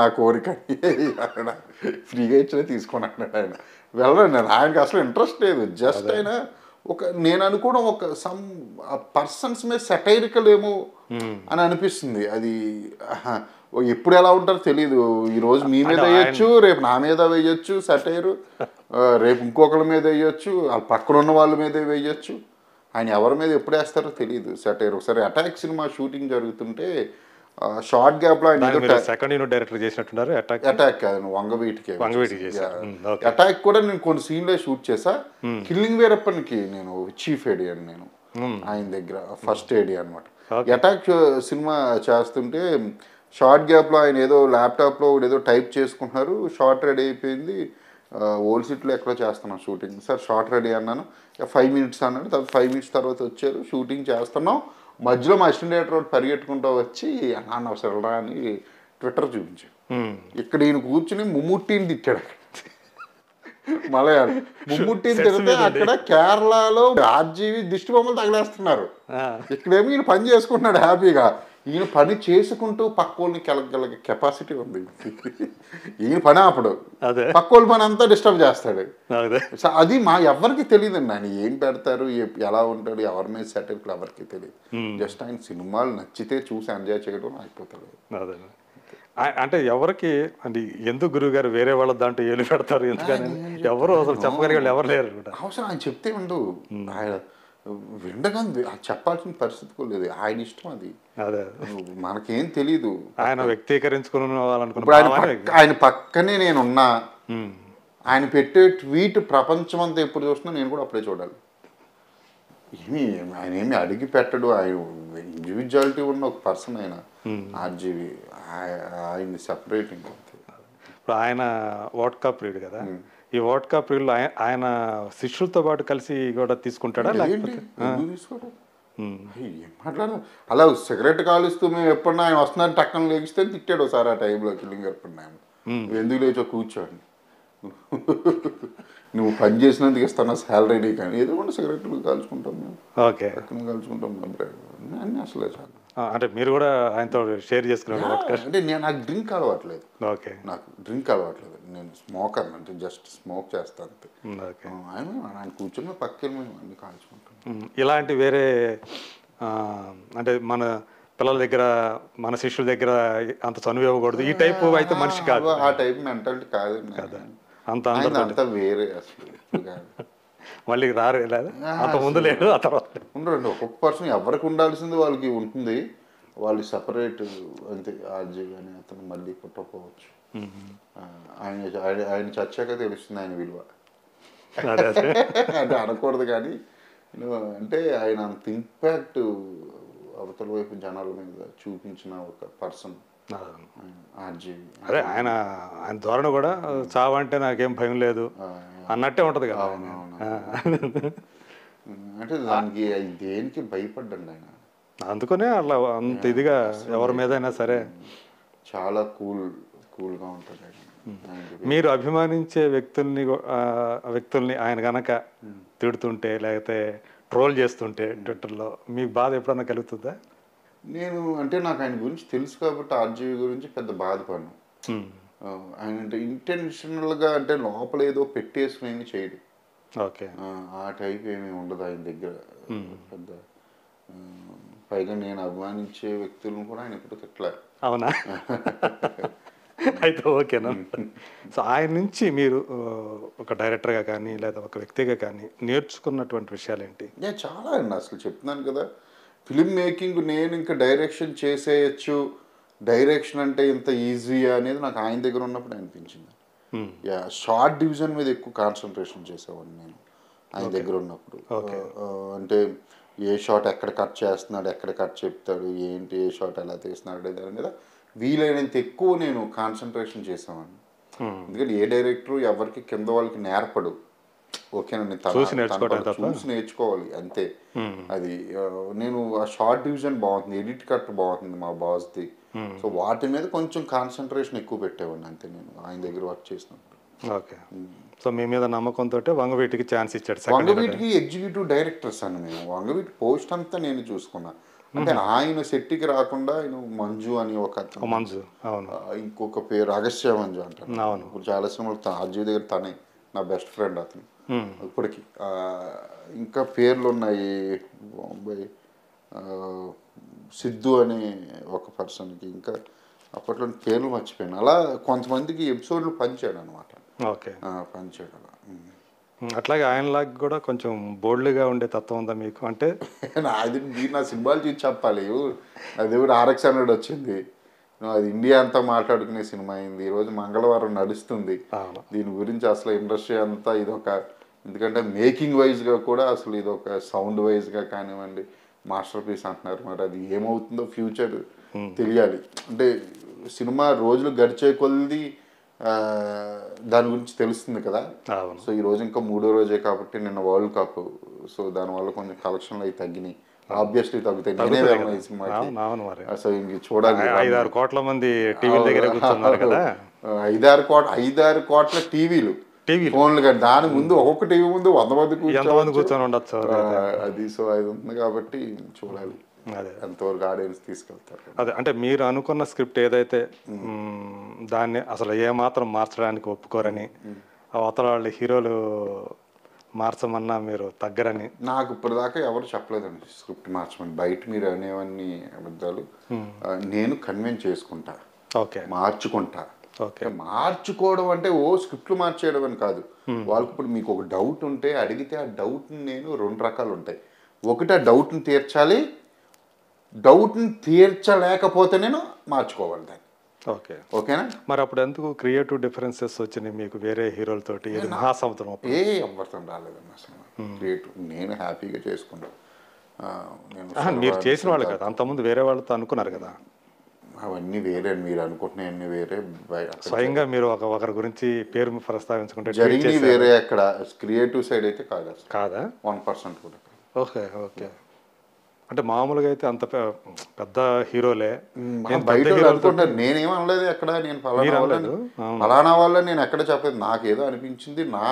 నా కోరిక ఫ్రీగా ఇచ్చినా తీసుకొని అన్నాడు ఆయన. వెళ్ళండి ఆయనకి అసలు ఇంట్రెస్ట్ లేదు. జస్ట్ ఆయన నేను అనుకోవడం ఒక సమ్ పర్సన్స్ మీద సెటైరికల్ ఏమో అని అనిపిస్తుంది. అది ఎప్పుడు ఎలా ఉంటారో తెలియదు. ఈరోజు మీ మీద వేయచ్చు, రేపు నా మీద వేయచ్చు సెటైరు, రేపు ఇంకొకరి మీద వేయచ్చు, పక్కన ఉన్న వాళ్ళ మీద వేయచ్చు. ఆయన ఎవరి మీద ఎప్పుడు వేస్తారో తెలియదు సెటైర్. ఒకసారి అటాక్ సినిమా షూటింగ్ జరుగుతుంటే షార్ట్ గ్యాప్ లో ఆయన సెకండ్ యూనిట్ డైరెక్టర్ చేసినట్టున్నారు. అటాక్ కాదు, వంగవీటికి అటాక్ కూడా నేను కొన్ని సీన్లే షూట్ చేసా. కిల్లింగ్ వీరప్పనికి నేను చీఫ్ ఏడి అని నేను ఆయన దగ్గర ఫస్ట్ ఏడి అనమాట. అటాక్ సినిమా చేస్తుంటే షార్ట్ గ్యాప్ లో ఆయన ఏదో ల్యాప్టాప్ లో ఏదో టైప్ చేసుకుంటున్నారు. షార్ట్ రెడీ అయిపోయింది. ఓల్డ్ సిటీలో ఎక్కడో చేస్తున్నాం షూటింగ్. సార్ షార్ట్ రెడీ అన్నాను. 5 minutes అన్నాడు. 5 minutes తర్వాత వచ్చారు. షూటింగ్ చేస్తున్నాం. మధ్యలో మా అసిస్టెంట్ డైరెక్టర్ పరిగెట్టుకుంటూ వచ్చి అన్న అవసరం అని ట్విట్టర్ చూపించాడు. ఇక్కడ ఈయన కూర్చుని ముమ్ముట్టిని తిట్టాడు. మలయాళం ముమ్ముట్టిని తిడితే అక్కడ కేరళలో ఆర్జీవి దిష్టి బొమ్మలు తగిలేస్తున్నారు. ఇక్కడేమో ఈయన పని చేసుకుంటున్నాడు హ్యాపీగా. ఈయన పని చేసుకుంటూ పక్కోళ్ళని కెలగ కెపాసిటీ ఉంది. ఈయన పని ఆపడు, పక్కోళ్ళ పని అంతా డిస్టర్బ్ చేస్తాడు. అది మా ఎవరికి తెలియదండి. ఆయన ఏం పెడతారు, ఎలా ఉంటాడు, ఎవరి మీద సెటప్ ఎవరికి తెలియదు. జస్ట్ ఆయన సినిమాలు నచ్చితే చూసి ఎంజాయ్ చేయడం అయిపోతాడు. అంటే ఎవరికి అంటే ఎందుకు గురువు గారు వేరే వాళ్ళ దాంట్లో ఏలు పెడతారు, ఎందుకని ఎవరు అసలు చెప్పగలిగే వాళ్ళు ఎవరు లేరు. అవసరం ఆయన చెప్తే ఉండు, ఆయన విండగా చెప్పాల్సిన పరిస్థితి కూడా లేదు. ఆయన ఇష్టం అది. మనకేం తెలీదు. ఆయన వ్యక్తీకరించుకుని ఆయన పక్కనే నేనున్నా. ఆయన పెట్టే ట్వీట్ ప్రపంచం అంతా ఎప్పుడు చూసినా నేను కూడా అప్పుడే చూడాలి. ఆయన ఏమి అడిగి పెట్టడు. ఆయన ఇండివిజువాలిటీ ఉన్న ఒక పర్సన్ ఆయన ఆర్జీవి. ఆయన సెపరేట్. ఇప్పుడు ఆయన వోడ్కా ప్రియుడు కదా, ఈ వోడ్కా ప్రియుడు ఆయన శిష్యులతో పాటు కలిసి కూడా తీసుకుంటాడా లేకపోతే మాట్లాడదు. అలా సిగరెట్ కాలుస్తూ మేము ఎప్పుడన్నా ఆయన వస్తున్నారని టక్కన లేగిస్తే తిట్టాడు ఒకసారి ఆ టైంలో. కిల్లింగ్ ఎప్పుడన్నా ఎందుకు లేచో కూర్చోండి, నువ్వు పని చేసినందుకు ఇస్తాను శాలరీ కానీ ఏదో కూడా సిగరెట్లు కాల్చుకుంటాం మేము. ఓకే, కాల్చుకుంటాం అన్నీ అసలే చాలు. అంటే మీరు కూడా ఆయనతో షేర్ చేసుకున్నారు అంటే నాకు డ్రింక్ అలవాట్లేదు. ఓకే, నాకు డ్రింక్ అలవాట్లేదు. నేను స్మోకర్, అంటే జస్ట్ స్మోక్ చేస్తాను అంతే. ఆయన కూర్చొని పక్కన మేము అన్ని కాల్చుకుంటాం. ఇలాంటి వేరే అంటే మన పిల్లల దగ్గర మన శిష్యుల దగ్గర అంత చనువు ఇవ్వకూడదు ఈ టైపు అయితే మనిషి కాదు. ఆ టైప్ మెంటాలిటీ కాదు కదా. అంత వేరే అసలు. మళ్ళీ రారు అంత ముందు లేదు, ఆ తర్వాత ఉండరండి. ఒక్కొక్క పర్సన్ ఎవరికి ఉండాల్సింది వాళ్ళకి ఉంటుంది. వాళ్ళు సపరేట్ అంతే. ఆర్జీ కానీ అతను మళ్ళీ పుట్టకపోవచ్చు. ఆయన చచ్చాక తెలుస్తుంది ఆయన విలువ. అంటే అనకూడదు కానీ అంటే ఆయన అంత ఇంపాక్ట్ అవతల వైపు జనాల మీద చూపించిన ఒక పర్సన్ ఆర్జీవి. అదే ఆయన ధోరణి కూడా చావంటే నాకేం భయం లేదు అన్నట్టే ఉంటది కదా. అంటే దానికి దేనికి భయపడ్డండి ఆయన. అందుకనే అలా అంత ఇదిగా ఎవరి మీద అయినా సరే చాలా కూల్గా ఉంటాడు ఆయన. మీరు అభిమానించే వ్యక్తుల్ని ఆయన గనక తిడుతుంటే లేకపోతే ట్రోల్ చేస్తుంటే ట్విట్టర్లో మీకు బాధ ఎప్పుడన్నా కలుగుతుందా? నేను అంటే నాకు ఆయన గురించి తెలుసు కాబట్టి ఆర్జీవి గురించి పెద్ద బాధపడను. ఆయన అంటే ఇంటెన్షనల్గా అంటే లోపల ఏదో పెట్టేసుకుని చేయడు. ఓకే, ఆ టైప్ ఏమీ ఉండదు ఆయన దగ్గర పెద్ద. పైగా నేను అభిమానించే వ్యక్తులను కూడా ఆయన ఎప్పుడు తిట్టలేదు. అవునా? అయితే ఓకేనా. సో ఆయన నుంచి మీరు ఒక డైరెక్టర్గా కానీ లేదా ఒక వ్యక్తిగా కానీ నేర్చుకున్నటువంటి విషయాలు ఏంటి? చాలా అండి. అసలు చెప్తున్నాను కదా, ఫిలిం మేకింగ్ నేను ఇంకా డైరెక్షన్ చేసేయచ్చు, డైరెక్షన్ అంటే ఇంత ఈజీయా అనేది నాకు ఆయన దగ్గర ఉన్నప్పుడు అనిపించింది. షార్ట్ డివిజన్ మీద ఎక్కువ కాన్సన్ట్రేషన్ చేసేవాడిని నేను ఆయన దగ్గర ఉన్నప్పుడు. అంటే ఏ షాట్ ఎక్కడ కట్ చేస్తున్నాడు, ఎక్కడ కట్ చెప్తాడు, ఏంటి ఏ షాట్ ఎలా తీస్తున్నాడు దాని మీద వీలైనంత ఎక్కువ నేను కాన్సన్ట్రేషన్ చేసేవాడిని. ఎందుకంటే ఏ డైరెక్టర్ ఎవరికి కింద వాళ్ళకి నేర్పడు. ఓకేనండి, చూసి నేర్చుకోవాలి అంతే. అది నేను ఆ షార్ట్ డివిజన్ బాగుంటుంది, ఎడిట్ కట్ బాగుంటుంది మా బాస్ది. సో వాటి మీద కొంచెం కాన్సన్ట్రేషన్ ఎక్కువ పెట్టేవాడిని అంతే నేను ఆయన దగ్గర వర్క్ చేసినప్పుడు. ఓకే, సో మీ మీద నమ్మకంతో వంగవీటికి ఛాన్స్ ఇచ్చాడు. వంగవీటికి ఎగ్జిక్యూటివ్ డైరెక్టర్స్ అని మేము వంగవీటి పోస్ట్ అంతా నేను చూసుకున్నా. అంటే ఆయన సెట్టికి రాకుండా ఆయన మంజు అని ఒక అతను, మంజు, అవును, ఇంకొక పేరు అగస్త్య మంజు అంటారు. అవును. ఇప్పుడు చాలా సినిమాలు ఆర్జీవి దగ్గర తనే నా బెస్ట్ ఫ్రెండ్ అతను ఇప్పటికి. ఇంకా పేర్లు ఉన్నాయి, బాంబాయి సిద్ధు అనే ఒక పర్సన్కి, ఇంకా అప్పట్లో పేర్లు మర్చిపోయాను. అలా కొంతమందికి ఎపిసోడ్లు పంచాడు అనమాట. ఓకే, పంచాడు అలా. అట్లాగే ఆయనలాగా కూడా కొంచెం బోల్డ్గా ఉండే తత్వం ఉందా మీకు? అంటే అది మీరు నా సినిమాలు చూసి చెప్పాలి. అది కూడా RX 100 వచ్చింది, అది ఇండియా అంతా మాట్లాడుకునే సినిమా అయింది. ఈరోజు మంగళవారం నడుస్తుంది. దీని గురించి అసలు ఇండస్ట్రీ అంతా ఇదొక, ఎందుకంటే మేకింగ్ వైజ్గా కూడా అసలు ఇదొక సౌండ్ వైజ్గా కానివ్వండి మాస్టర్ పీస్ అంటున్నారు. మరి అది ఏమవుతుందో ఫ్యూచర్ తెలియాలి. అంటే సినిమా రోజులు గడిచే కొద్ది దాని గురించి తెలుస్తుంది కదా. సో ఈ రోజు ఇంకా 3వ రోజే కాబట్టి నిన్న వరల్డ్ కప్, సో దానివల్ల కొంచెం కలెక్షన్లు అవి తగ్గినాయి. ఆబ్వియస్లీ తగ్గుతాయి. నేనే వెళ్ళను ఈ సినిమాకి. సో ఇంక చూడాలి. 5-6 కోట్ల మంది టీవీ దగ్గర కూర్చున్నారు కదా. 5-6 కోట్ల టీవీలు, ఫోన్లు కానీ దాని ముందు ఒక్కొక్క టీవీ ముందు 100 మంది కూర్చొని ఉండొచ్చు. అది సో అది ఉంది కాబట్టి చూడాలి ఎంతవరకు ఆడియన్స్ తీసుకెళ్తారు. అదే అంటే మీరు అనుకున్న స్క్రిప్ట్ ఏదైతే దాన్ని అసలు ఏమాత్రం మార్చడానికి ఒప్పుకోరని, అవతల వాళ్ళ హీరోలు మార్చమన్నా మీరు తగ్గరని నాకు ఇప్పటిదాకా ఎవరు చెప్పలేదండి స్క్రిప్ట్ మార్చమని. బయట మీరు అనేవన్నీ అబద్ధాలు. నేను కన్విన్స్ చేసుకుంటా, మార్చుకుంటా. మార్చుకోవడం అంటే స్క్రిప్ట్లు మార్చేయడం అని కాదు. వాళ్ళకి ఇప్పుడు మీకు ఒక డౌట్ ఉంటే అడిగితే ఆ డౌట్ని నేను 2 రకాలు ఉంటాయి. ఒకటి ఆ డౌట్ని తీర్చాలి, డౌట్ని తీర్చలేకపోతే నేను మార్చుకోవాలి దాన్ని. ఓకేనా? మరి అప్పుడు ఎందుకు క్రియేటివ్ డిఫరెన్సెస్ వచ్చినాయి మీకు వేరే హీరోలతోటి? మహాసముద్రం ఎవరితో రాలేదండి అసలు. క్రియేటివ్ నేను హ్యాపీగా చేసుకున్నాను. మీరు చేసిన వాళ్ళు కదా, అంతకుముందు వేరే వాళ్ళతో అనుకున్నారు కదా. అవన్నీ వేరే, మీరు అనుకుంటున్నాయన్నీ వేరే. స్వయంగా మీరు ఒకరి గురించి పేరు ప్రస్తావించుకుంటే జరిగింది వేరే. అక్కడ క్రియేటివ్ సైడ్ అయితే కాదా 1% కూడా. ఓకే. అంటే మామూలుగా అయితే అంత పెద్ద హీరోలే బయట అనుకుంటారు. నేనేం అనలేదు ఎక్కడ. నేను ఫలానా వాళ్ళు నేను ఎక్కడ చెప్పలేదు. నాకేదో అనిపించింది నా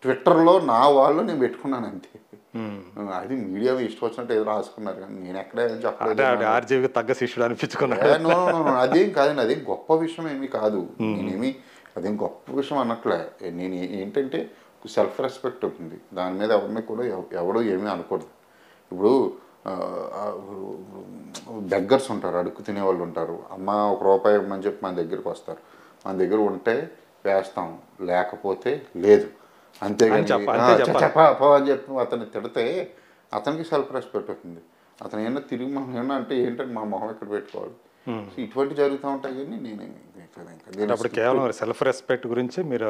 ట్విట్టర్లో నా వాళ్ళు నేను పెట్టుకున్నాను అంతే. అది మీడియా ఇష్టం వచ్చినట్టు ఏదో రాసుకున్నారు కానీ నేను ఎక్కడ ఏం చెప్పలేదు. ఆర్జీవికి తగ్గ శిష్యుడు అనిపించుకున్నాను. అదేం కాదండి, అదేం గొప్ప విషయం ఏమీ కాదు. నేనేమి అదేం గొప్ప విషయం అన్నట్లే. నేను ఏంటంటే సెల్ఫ్ రెస్పెక్ట్ ఉంటుంది. దాని మీద ఎవరిని కూడా ఎవడో ఏమీ అనకూడదు. ఇప్పుడు బెగ్గర్స్ ఉంటారు, అడుక్కు తినేవాళ్ళు ఉంటారు. అమ్మ 1 రూపాయి ఇవ్వమని చెప్పి మన దగ్గరికి వస్తారు. మన దగ్గర ఉంటే వేస్తాం, లేకపోతే లేదు. అంతేగాని చెప్ప అని చెప్పి అతన్ని తిడితే అతనికి సెల్ఫ్ రెస్పెక్ట్ అవుతుంది. అతను ఏమన్నా తిరిగి మనం ఏమన్నా అంటే ఏంటంటే మా మొహం ఎక్కడ పెట్టుకోవాలి. ఇటువంటి జరుగుతూ ఉంటాయి. కానీ నేను కేవలం సెల్ఫ్ రెస్పెక్ట్ గురించి మీరు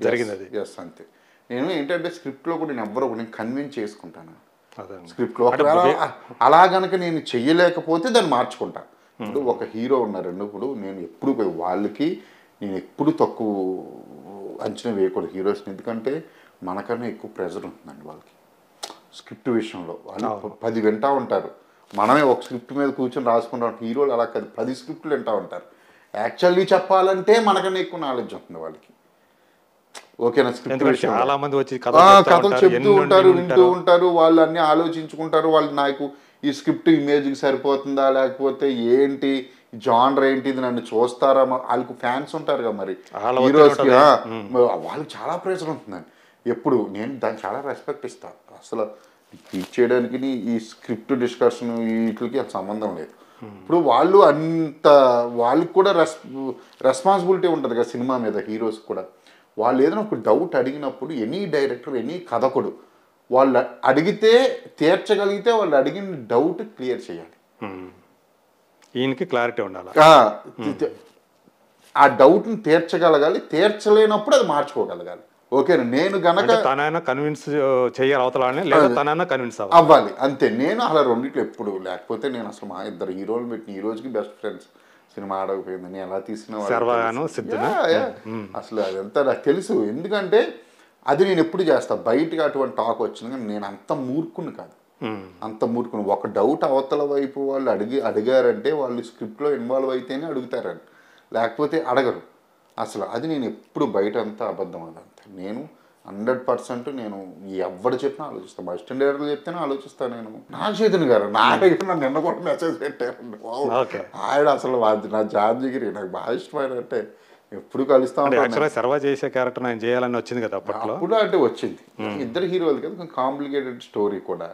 జరిగింది. ఎస్ అంతే. నేను ఏంటంటే స్క్రిప్ట్లో కూడా నేను కన్విన్స్ చేసుకుంటాను. స్క్రిప్ట్లో అలా కనుక నేను చెయ్యలేకపోతే దాన్ని మార్చుకుంటా. ఇప్పుడు ఒక హీరో ఉన్నారండి, ఇప్పుడు నేను ఎప్పుడు వాళ్ళకి నేను ఎప్పుడు తక్కువ అంచనా వేయకూడదు హీరోస్ని. ఎందుకంటే మనకన్నా ఎక్కువ ప్రెజర్ ఉంటుందండి వాళ్ళకి స్క్రిప్ట్ విషయంలో. వాళ్ళు 10 వింటూ ఉంటారు, మనమే ఒక స్క్రిప్ట్ మీద కూర్చొని రాసుకుంటాం. హీరోలు అలా కాదు, 10 స్క్రిప్ట్లు వింటూ ఉంటారు. యాక్చువల్లీ చెప్పాలంటే మనకన్నా ఎక్కువ నాలెడ్జ్ ఉంటుంది వాళ్ళకి. ఓకేనా? స్క్రిప్ట్ చాలా మంది వచ్చి కథలు చెప్తూ ఉంటారు, వింటూ ఉంటారు, వాళ్ళు అన్నీ ఆలోచించుకుంటారు. వాళ్ళు నాకు ఈ స్క్రిప్ట్ ఇమేజ్కి సరిపోతుందా, లేకపోతే ఏంటి జానర్ ఏంటి, ఇది నన్ను చూస్తారా, వాళ్ళకు ఫ్యాన్స్ ఉంటారు కదా మరి హీరోస్కి. వాళ్ళకి చాలా ప్రెజర్ ఉంటుందండి. ఎప్పుడు నేను దాన్ని చాలా రెస్పెక్ట్ ఇస్తాను. అసలు టీచ్ చేయడానికి ఈ స్క్రిప్ట్ డిస్కషన్ వీటికి అంత సంబంధం లేదు. ఇప్పుడు వాళ్ళు అంత వాళ్ళకి కూడా రెస్పాన్సిబిలిటీ ఉంటుంది కదా సినిమా మీద. హీరోస్ కూడా వాళ్ళు ఏదైనా ఒక డౌట్ అడిగినప్పుడు ఎనీ డైరెక్టర్, ఎనీ కథకుడు వాళ్ళు అడిగితే తీర్చగలిగితే వాళ్ళు అడిగిన డౌట్ క్లియర్ చేయాలి. ఈయనకి క్లారిటీ ఉండాలి. ఆ డౌట్ని తీర్చగలగాలి. తీర్చలేనప్పుడు అది మార్చుకోగలగాలి. ఓకేనా? నేను గనక తనైనా కన్విన్స్ చేయాలి అవతలని, లేదా తనైనా కన్విన్స్ అవ్వాలి అంతే. నేను అలా రెండిట్లో ఎప్పుడు, లేకపోతే నేను అసలు మా 2 హీరోలు పెట్టిన ఈ రోజుకి బెస్ట్ ఫ్రెండ్స్. సినిమా ఆడకపోయింది, నేను ఎలా తీసిన అసలు అదంతా నాకు తెలుసు. ఎందుకంటే అది నేను ఎప్పుడు చేస్తా. బయటగా అటువంటి టాక్ వచ్చింది కానీ నేను అంత మూర్ఖుని కాదు, అంత మూర్ఖుని. ఒక డౌట్ అవతల వైపు వాళ్ళు అడిగారంటే వాళ్ళు స్క్రిప్ట్లో ఇన్వాల్వ్ అయితేనే అడుగుతారని, లేకపోతే అడగరు అసలు. అది నేను ఎప్పుడు బయట అంతా అబద్ధం. అదంతా నేను 100% నేను ఎవడు చెప్పినా ఆలోచిస్తాను. అసిస్టెంట్ డైరెక్టర్ చెప్తేనే ఆలోచిస్తాను నేను. నాగ చైతన్య గారు నా దగ్గర నన్ను నిన్న కూడా మెసేజ్ పెట్టారండి. ఓకే. ఆయన అసలు నా జాన్జిగిరి నాకు బాగా ఇష్టమైన అంటే ఎప్పుడు కలుస్తా అంటే ఉంటాను. యాక్చువల్గా సర్వా చేసే క్యారెక్టర్ ఆయన చేయాలని వచ్చింది కదా అప్పట్లో. అప్పుడు అంటే వచ్చింది. ఇద్దరు హీరోలు కదా, కాంప్లికేటెడ్ స్టోరీ కూడా.